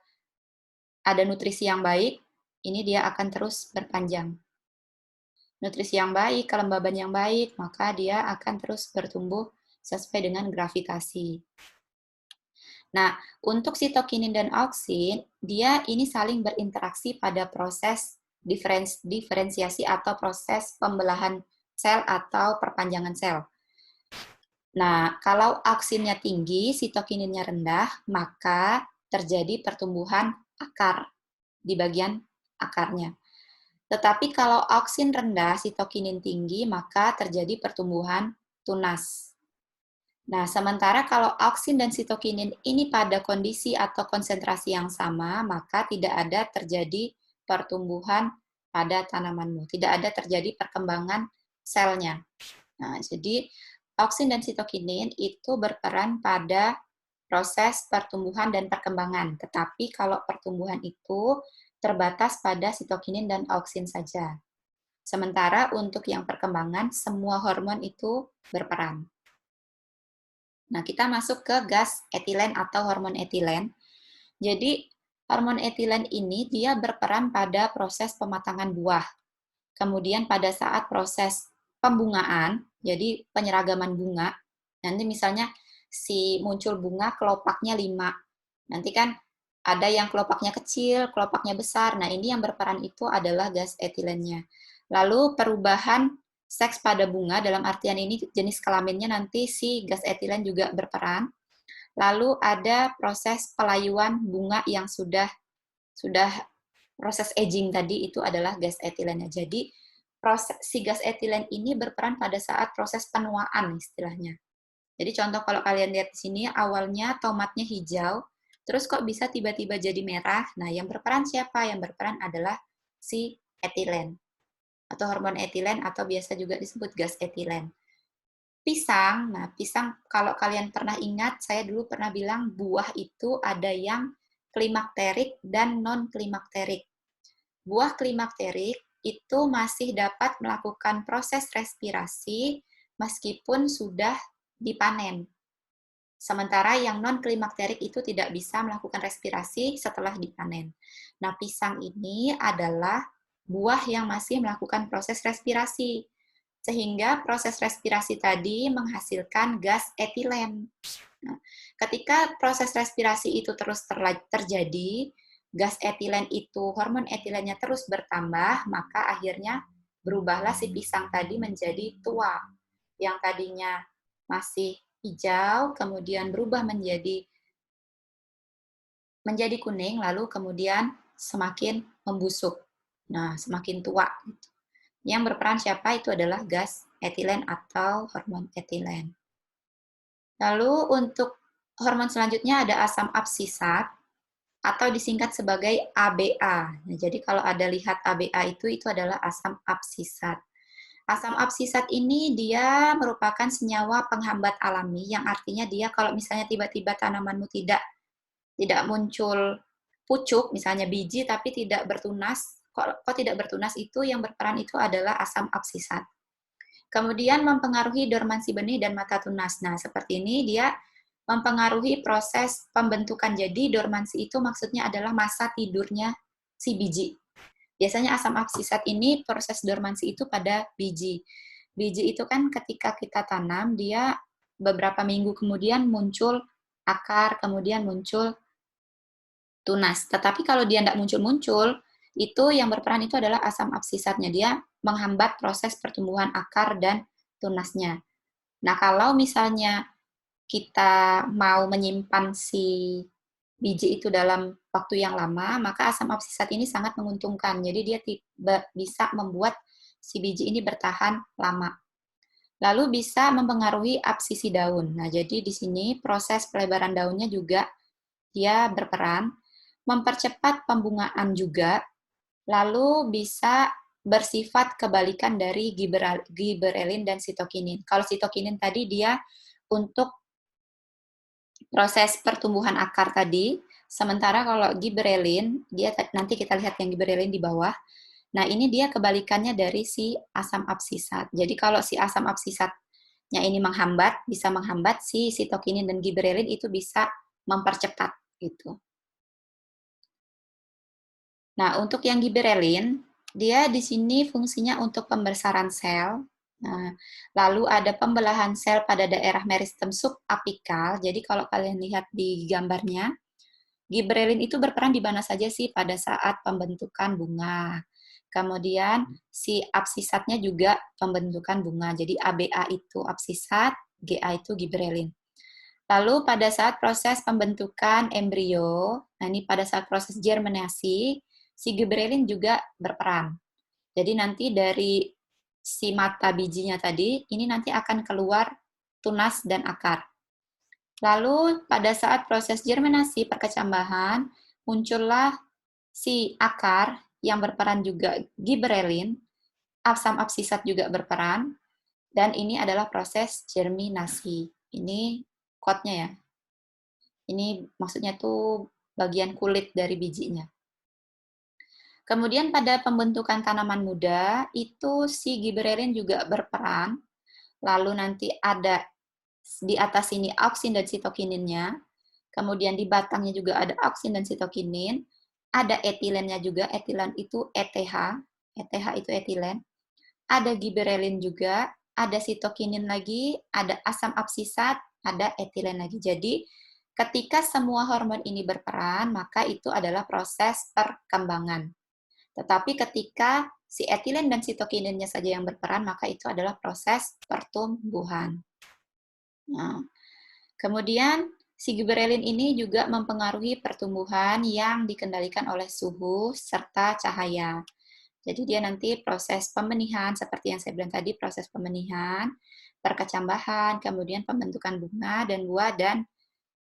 ada nutrisi yang baik, ini dia akan terus berpanjang. Nutrisi yang baik, kelembaban yang baik, maka dia akan terus bertumbuh sesuai dengan gravitasi. Nah, untuk sitokinin dan auksin, dia ini saling berinteraksi pada proses diferensiasi atau proses pembelahan sel atau perpanjangan sel. Nah, kalau auksinnya tinggi, sitokininnya rendah, maka terjadi pertumbuhan akar di bagian akarnya. Tetapi kalau auksin rendah, sitokinin tinggi, maka terjadi pertumbuhan tunas. Nah, sementara kalau auksin dan sitokinin ini pada kondisi atau konsentrasi yang sama, maka tidak ada terjadi pertumbuhan pada tanamanmu. Tidak ada terjadi perkembangan selnya. Nah, jadi auksin dan sitokinin itu berperan pada proses pertumbuhan dan perkembangan. Tetapi kalau pertumbuhan itu terbatas pada sitokinin dan auksin saja. Sementara untuk yang perkembangan, semua hormon itu berperan. Nah, kita masuk ke gas etilen atau hormon etilen. Jadi, hormon etilen ini dia berperan pada proses pematangan buah. Kemudian pada saat proses pembungaan, jadi penyeragaman bunga, nanti misalnya si muncul bunga kelopaknya 5. Nanti kan ada yang kelopaknya kecil, kelopaknya besar. Nah, ini yang berperan itu adalah gas etilennya. Lalu perubahan seks pada bunga, dalam artian ini jenis kelaminnya nanti si gas etilen juga berperan. Lalu ada proses pelayuan bunga yang sudah proses aging tadi, itu adalah gas etilennya. Jadi si gas etilen ini berperan pada saat proses penuaan istilahnya. Jadi contoh kalau kalian lihat di sini, awalnya tomatnya hijau, terus kok bisa tiba-tiba jadi merah? Nah, yang berperan siapa? Yang berperan adalah si etilen, atau hormon etilen, atau biasa juga disebut gas etilen. Pisang, nah pisang kalau kalian pernah ingat, saya dulu pernah bilang buah itu ada yang klimakterik dan non-klimakterik. Buah klimakterik itu masih dapat melakukan proses respirasi meskipun sudah dipanen. Sementara yang non-klimakterik itu tidak bisa melakukan respirasi setelah dipanen. Nah, pisang ini adalah buah yang masih melakukan proses respirasi. Sehingga proses respirasi tadi menghasilkan gas etilen. Nah, ketika proses respirasi itu terus terjadi, gas etilen itu, hormon etilennya terus bertambah, maka akhirnya berubahlah si pisang tadi menjadi tua. Yang tadinya masih hijau, kemudian berubah menjadi kuning, lalu kemudian semakin membusuk. Nah, semakin tua. Yang berperan siapa? Itu adalah gas etilen atau hormon etilen. Lalu untuk hormon selanjutnya ada asam absisat atau disingkat sebagai ABA. Nah, jadi kalau ada lihat ABA itu adalah asam absisat. Asam absisat ini dia merupakan senyawa penghambat alami, yang artinya dia kalau misalnya tiba-tiba tanamanmu tidak muncul pucuk, misalnya biji tapi tidak bertunas, kok tidak bertunas, itu yang berperan itu adalah asam absisat. Kemudian mempengaruhi dormansi benih dan mata tunas. Nah, seperti ini dia mempengaruhi proses pembentukan. Jadi dormansi itu maksudnya adalah masa tidurnya si biji. Biasanya asam absisat ini proses dormansi itu pada biji. Biji itu kan ketika kita tanam, dia beberapa minggu kemudian muncul akar, kemudian muncul tunas. Tetapi kalau dia tidak muncul-muncul, itu yang berperan itu adalah asam absisatnya. Dia menghambat proses pertumbuhan akar dan tunasnya. Nah, kalau misalnya kita mau menyimpan si biji itu dalam waktu yang lama, maka asam absisat ini sangat menguntungkan. Jadi dia bisa membuat si biji ini bertahan lama. Lalu bisa mempengaruhi absisi daun. Nah, jadi di sini proses pelebaran daunnya juga dia berperan, mempercepat pembungaan juga, lalu bisa bersifat kebalikan dari giberelin dan sitokinin. Kalau sitokinin tadi dia untuk proses pertumbuhan akar tadi, sementara kalau giberelin, dia nanti kita lihat yang giberelin di bawah. Nah, ini dia kebalikannya dari si asam absisat. Jadi kalau si asam absisatnya ini menghambat, bisa menghambat, si sitokinin dan giberelin itu bisa mempercepat gitu. Nah, untuk yang giberelin, dia di sini fungsinya untuk pembesaran sel. Nah, lalu ada pembelahan sel pada daerah meristem subapikal. Jadi kalau kalian lihat di gambarnya, giberelin itu berperan di mana saja sih pada saat pembentukan bunga. Kemudian si absisatnya juga pembentukan bunga. Jadi ABA itu absisat, GA itu giberelin. Lalu pada saat proses pembentukan embrio, nah ini pada saat proses germinasi, si giberelin juga berperan. Jadi nanti dari si mata bijinya tadi, ini nanti akan keluar tunas dan akar. Lalu pada saat proses germinasi perkecambahan, muncullah si akar yang berperan juga giberelin, asam absisat juga berperan, dan ini adalah proses germinasi. Ini kode-nya ya. Ini maksudnya tuh bagian kulit dari bijinya. Kemudian pada pembentukan tanaman muda, itu si giberelin juga berperan. Lalu nanti ada di atas ini auksin dan sitokininnya. Kemudian di batangnya juga ada auksin dan sitokinin. Ada etilennya juga, etilen itu ETH. ETH itu etilen. Ada giberelin juga, ada sitokinin lagi, ada asam absisat, ada etilen lagi. Jadi ketika semua hormon ini berperan, maka itu adalah proses perkembangan. Tetapi ketika si etilen dan sitokininnya saja yang berperan, maka itu adalah proses pertumbuhan. Nah, kemudian si giberelin ini juga mempengaruhi pertumbuhan yang dikendalikan oleh suhu serta cahaya. Jadi dia nanti proses pembenihan, seperti yang saya bilang tadi, proses pembenihan, perkecambahan, kemudian pembentukan bunga dan buah, dan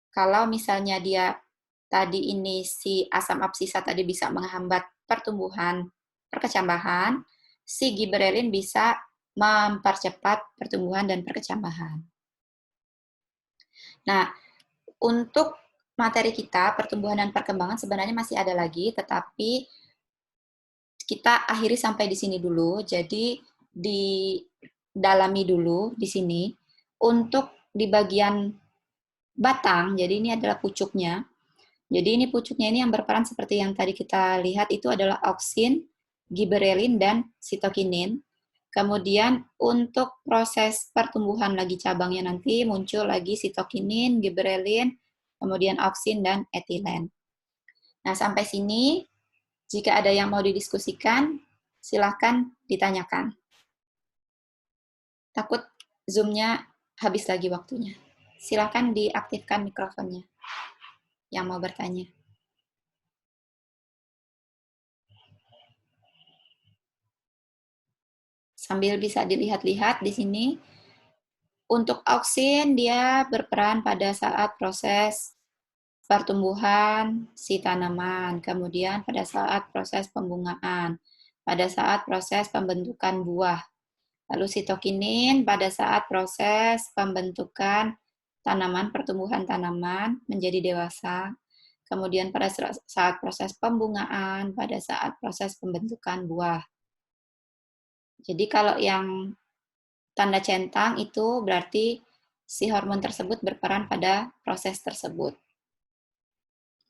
kalau misalnya dia tadi ini si asam absisat tadi bisa menghambat pertumbuhan, perkecambahan, si giberelin bisa mempercepat pertumbuhan dan perkecambahan. Nah, untuk materi kita, pertumbuhan dan perkembangan sebenarnya masih ada lagi, tetapi kita akhiri sampai di sini dulu. Jadi, didalami dulu di sini. Untuk di bagian batang, jadi ini adalah pucuknya. Jadi ini pucuknya ini yang berperan seperti yang tadi kita lihat, itu adalah auksin, giberelin, dan sitokinin. Kemudian untuk proses pertumbuhan lagi cabangnya nanti muncul lagi sitokinin, giberelin, kemudian auksin, dan etilen. Nah, sampai sini, jika ada yang mau didiskusikan, silahkan ditanyakan. Takut Zoom-nya habis lagi waktunya. Silahkan diaktifkan mikrofonnya yang mau bertanya. Sambil bisa dilihat-lihat di sini, untuk auksin dia berperan pada saat proses pertumbuhan si tanaman, kemudian pada saat proses pembungaan, pada saat proses pembentukan buah. Lalu sitokinin pada saat proses pembentukan tanaman, pertumbuhan tanaman menjadi dewasa. Kemudian pada saat proses pembungaan, pada saat proses pembentukan buah. Jadi kalau yang tanda centang itu berarti si hormon tersebut berperan pada proses tersebut.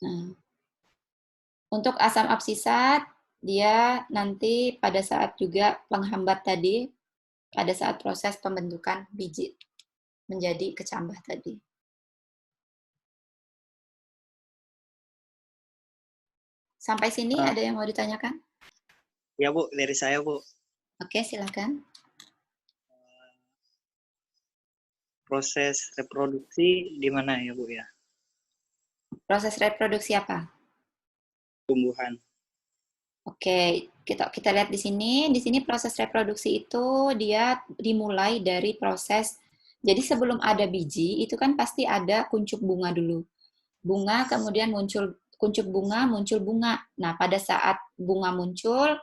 Nah, untuk asam absisat, dia nanti pada saat juga penghambat tadi, pada saat proses pembentukan biji menjadi kecambah tadi. Sampai sini ada yang mau ditanyakan? Ya Bu, dari saya Bu. Oke, silakan. Proses reproduksi di mana ya Bu ya? Proses reproduksi apa? Tumbuhan. Oke, kita lihat di sini. Di sini proses reproduksi itu dia dimulai dari proses. Jadi sebelum ada biji itu kan pasti ada kuncup bunga dulu. Bunga kemudian muncul kuncup bunga, muncul bunga. Nah, pada saat bunga muncul,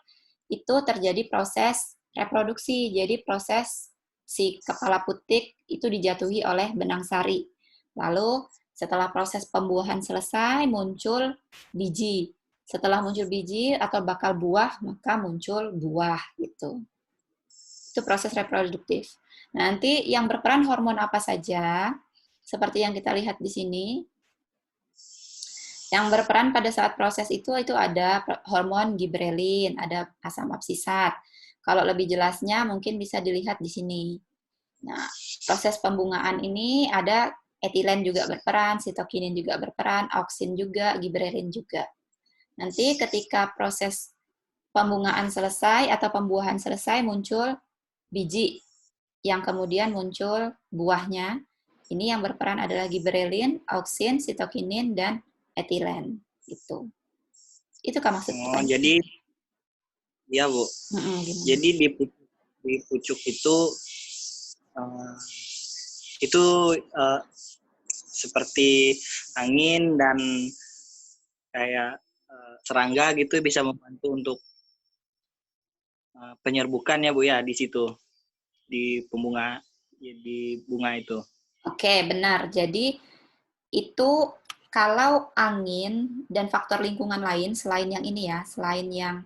itu terjadi proses reproduksi. Jadi proses si kepala putik itu dijatuhi oleh benang sari. Lalu setelah proses pembuahan selesai, muncul biji. Setelah muncul biji atau bakal buah, maka muncul buah gitu. Itu proses reproduktif. Nanti yang berperan hormon apa saja, seperti yang kita lihat di sini. Yang berperan pada saat proses itu ada hormon giberelin, ada asam absisat. Kalau lebih jelasnya mungkin bisa dilihat di sini. Nah, proses pembungaan ini ada etilen juga berperan, sitokinin juga berperan, auksin juga, giberelin juga. Nanti ketika proses pembungaan selesai atau pembuahan selesai muncul biji yang kemudian muncul buahnya. Ini yang berperan adalah giberelin, auksin, sitokinin, dan etilen. Gitu. Itu kan maksud pertanyaan. Jadi, ya Bu. Jadi di pucuk itu seperti angin dan kayak serangga gitu bisa membantu untuk penyerbukan ya Bu ya di situ di bunga itu. Oke, benar. Jadi itu kalau angin dan faktor lingkungan lain selain yang ini ya, selain yang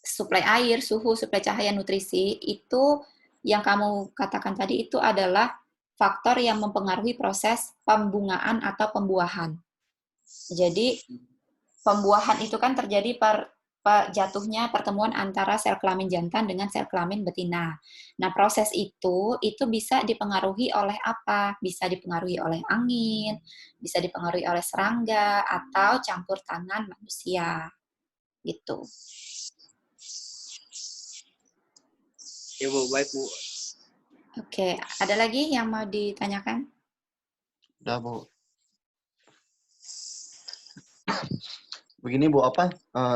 suplai air, suhu, suplai cahaya, nutrisi, itu yang kamu katakan tadi itu adalah faktor yang mempengaruhi proses pembungaan atau pembuahan. Jadi pembuahan itu kan terjadi jatuhnya pertemuan antara sel kelamin jantan dengan sel kelamin betina. Nah, proses itu bisa dipengaruhi oleh apa? Bisa dipengaruhi oleh angin, bisa dipengaruhi oleh serangga, atau campur tangan manusia. Gitu. Ya Bu, baik Bu. Oke, ada lagi yang mau ditanyakan? Udah Bu. Begini Bu,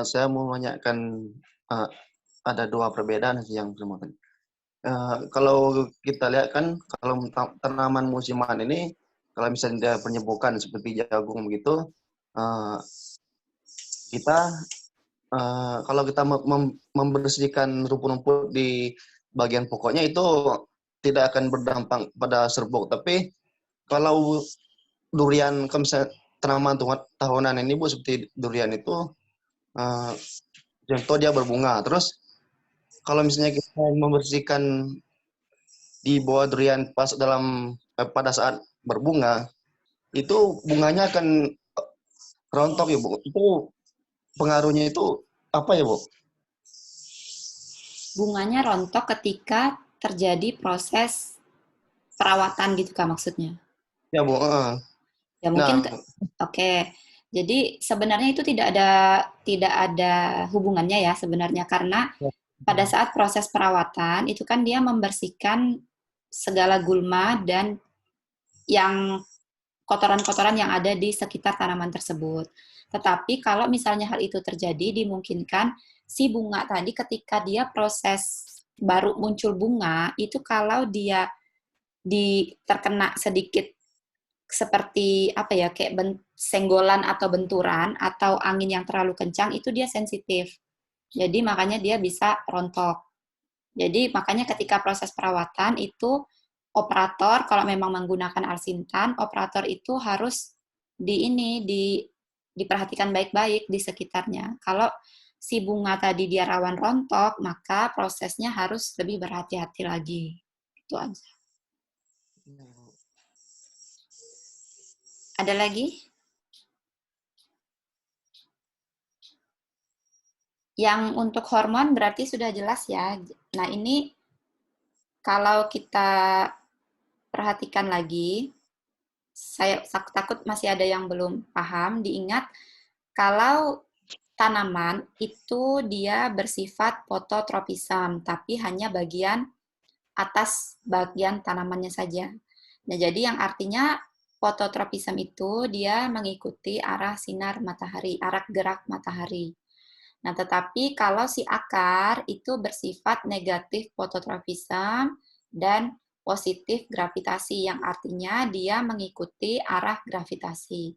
saya mau menanyakan ada dua perbedaan yang semuanya. Kalau kita lihat kan, kalau tanaman musiman ini, kalau misalnya dia penyembuhan seperti jagung begitu, kalau kita membersihkan rumput-rumput di bagian pokoknya itu tidak akan berdampak pada serbuk. Tapi kalau durian, kalau misalnya tanaman tahunan ini Bu, seperti durian itu, contoh dia berbunga. Terus kalau misalnya kita membersihkan di bawah durian pada saat berbunga, itu bunganya akan rontok ya Bu. Itu pengaruhnya itu apa ya Bu? Bunganya rontok ketika terjadi proses perawatan gitu Kak maksudnya? Ya Bu. Ya mungkin oke. Jadi sebenarnya itu tidak ada hubungannya ya sebenarnya, karena pada saat proses perawatan itu kan dia membersihkan segala gulma dan yang kotoran-kotoran yang ada di sekitar tanaman tersebut. Tetapi kalau misalnya hal itu terjadi, dimungkinkan si bunga tadi ketika dia proses baru muncul bunga, itu kalau dia terkena sedikit seperti apa ya, kayak senggolan atau benturan atau angin yang terlalu kencang, itu dia sensitif. Jadi makanya dia bisa rontok. Jadi makanya ketika proses perawatan itu operator kalau memang menggunakan arsintan, operator itu harus diperhatikan baik-baik di sekitarnya. Kalau si bunga tadi dia rawan rontok, maka prosesnya harus lebih berhati-hati lagi. Itu aja. Ada lagi? Yang untuk hormon berarti sudah jelas ya. Nah ini kalau kita perhatikan lagi, saya takut masih ada yang belum paham, diingat kalau tanaman itu dia bersifat fototropism, tapi hanya bagian atas bagian tanamannya saja. Nah, jadi yang artinya fototropism itu dia mengikuti arah sinar matahari, arah gerak matahari. Nah, tetapi kalau si akar itu bersifat negatif fototropism dan positif gravitasi, yang artinya dia mengikuti arah gravitasi.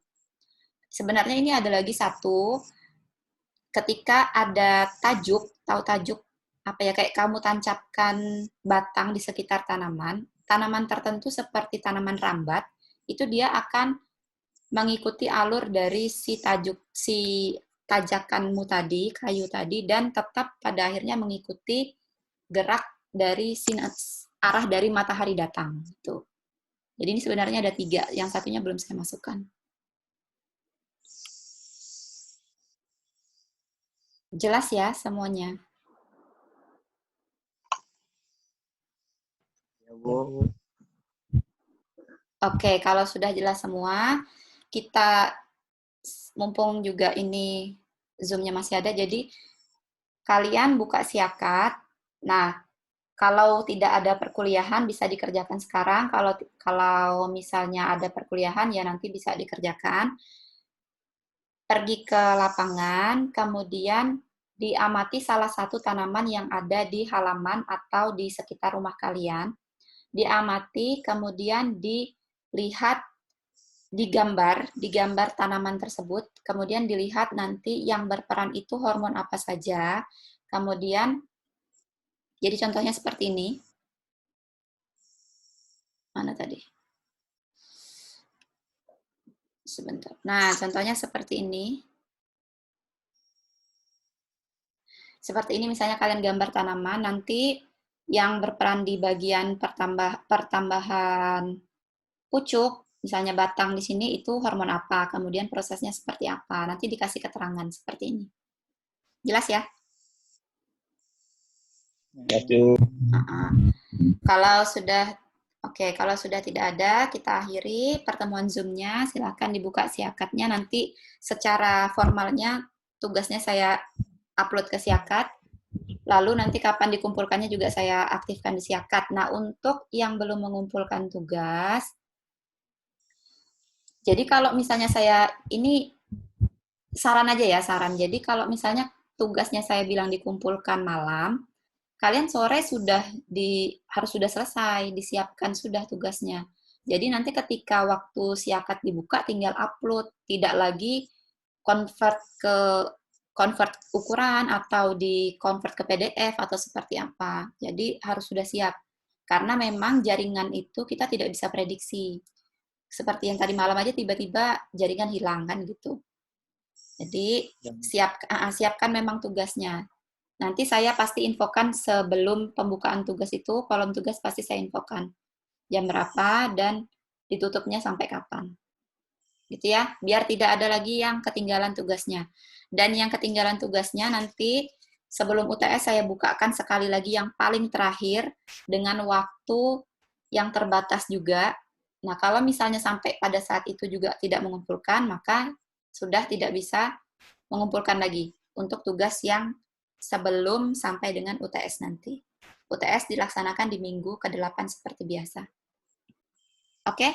Sebenarnya ini ada lagi satu, ketika ada tajuk, tahu tajuk apa ya, kayak kamu tancapkan batang di sekitar tanaman tertentu seperti tanaman rambat, itu dia akan mengikuti alur dari si tajakanmu tadi, kayu tadi, dan tetap pada akhirnya mengikuti gerak dari arah dari matahari datang. Gitu. Jadi ini sebenarnya ada 3, yang satunya belum saya masukkan. Jelas ya semuanya? Ya, Bu. Oke, kalau sudah jelas semua, kita mumpung juga ini Zoom-nya masih ada, jadi kalian buka Siakat. Nah, kalau tidak ada perkuliahan bisa dikerjakan sekarang. Kalau misalnya ada perkuliahan ya nanti bisa dikerjakan. Pergi ke lapangan, kemudian diamati salah satu tanaman yang ada di halaman atau di sekitar rumah kalian. Diamati, kemudian dilihat, digambar tanaman tersebut, kemudian dilihat nanti yang berperan itu hormon apa saja, kemudian, jadi contohnya seperti ini. Mana tadi? Sebentar. Nah, contohnya seperti ini. Seperti ini misalnya kalian gambar tanaman, nanti yang berperan di bagian pertambahan pucuk, misalnya batang di sini itu hormon apa, kemudian prosesnya seperti apa, nanti dikasih keterangan seperti ini. Jelas ya? Kalau sudah tidak ada, kita akhiri pertemuan Zoom-nya. Silakan dibuka Siakatnya. Nanti secara formalnya tugasnya saya upload ke Siakat. Lalu nanti kapan dikumpulkannya juga saya aktifkan di Siakat. Nah, untuk yang belum mengumpulkan tugas, jadi kalau misalnya ini saran aja ya, saran. Jadi kalau misalnya tugasnya saya bilang dikumpulkan malam, kalian sore harus sudah selesai, disiapkan sudah tugasnya. Jadi nanti ketika waktu Siakat dibuka tinggal upload, tidak lagi convert ukuran atau di-convert ke PDF atau seperti apa. Jadi harus sudah siap. Karena memang jaringan itu kita tidak bisa prediksi. Seperti yang tadi malam aja tiba-tiba jaringan hilang kan gitu. Jadi siapkan memang tugasnya. Nanti saya pasti infokan sebelum pembukaan tugas itu, kolom tugas pasti saya infokan. Jam berapa dan ditutupnya sampai kapan. Gitu ya, biar tidak ada lagi yang ketinggalan tugasnya. Dan yang ketinggalan tugasnya nanti sebelum UTS saya bukakan sekali lagi yang paling terakhir dengan waktu yang terbatas juga. Nah, kalau misalnya sampai pada saat itu juga tidak mengumpulkan, maka sudah tidak bisa mengumpulkan lagi untuk tugas yang sebelum sampai dengan UTS nanti. UTS dilaksanakan di minggu ke-8 seperti biasa. Oke?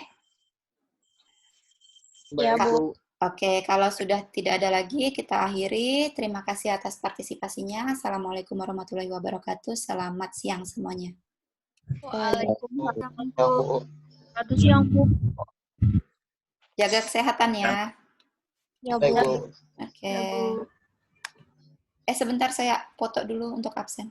Ya, Bu. Oke, kalau sudah tidak ada lagi, kita akhiri. Terima kasih atas partisipasinya. Assalamualaikum warahmatullahi wabarakatuh. Selamat siang semuanya. Waalaikumsalam, Bu. Selamat siang, Bu. Jaga kesehatan ya. Ya, Bu. Oke. Sebentar saya foto dulu untuk absen.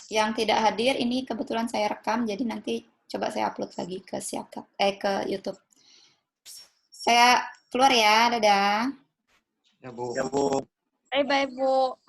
Yang tidak hadir ini kebetulan saya rekam, jadi nanti coba saya upload lagi ke ke YouTube. Saya keluar ya, dadah. Ya, Bu. Bye-bye, Bu.